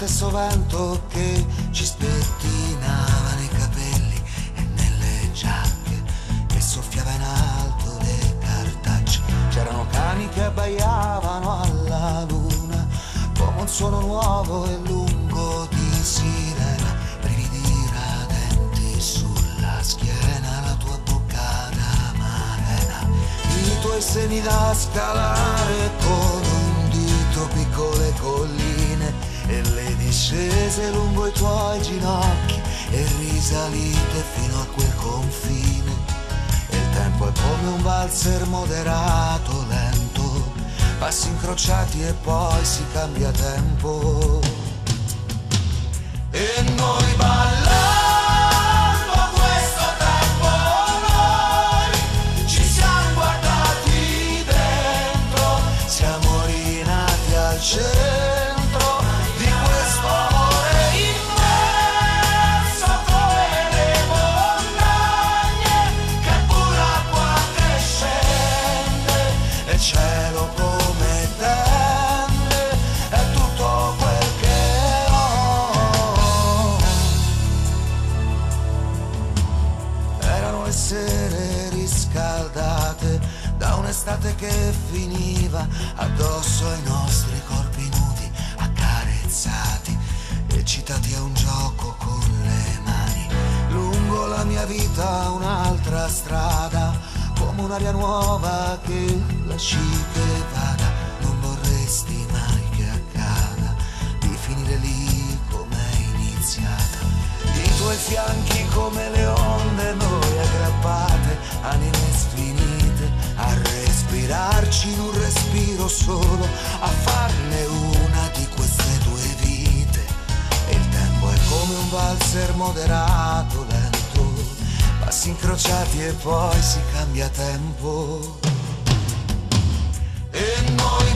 stesso vento che ci spettinava nei capelli e nelle giacche, che soffiava in alto le cartacce. C'erano cani che abbaiavano alla luna come un suono nuovo e lungo di sirena, brividi radenti sulla schiena, la tua bocca da marena, i tuoi seni da scalare con un dito, piccole colline e le discese lungo i tuoi ginocchi e risalite fino a quel confine. E il tempo è come un valzer moderato, lento, passi incrociati e poi si cambia tempo. E noi ballando questo tempo, noi ci siamo guardati dentro, siamo rinati al centro di questo amore immenso come le montagne, che pure acqua che scende e cielo come tende, è tutto quel che ho. Erano le sere riscaldate da un'estate che finiva, addosso ai nostri corpi nudi, accarezzati, eccitati a un gioco con le mani. Lungo la mia vita un'altra strada, come un'aria nuova che lasci che vada. Non vorresti mai che accada di finire lì come è iniziata. I tuoi fianchi come le onde, noi aggrappate, anime sfinite, a respirarci in un respiro solo, a farne una di queste due vite. E il tempo è come un valzer moderato, lento, passi incrociati e poi si cambia tempo. E noi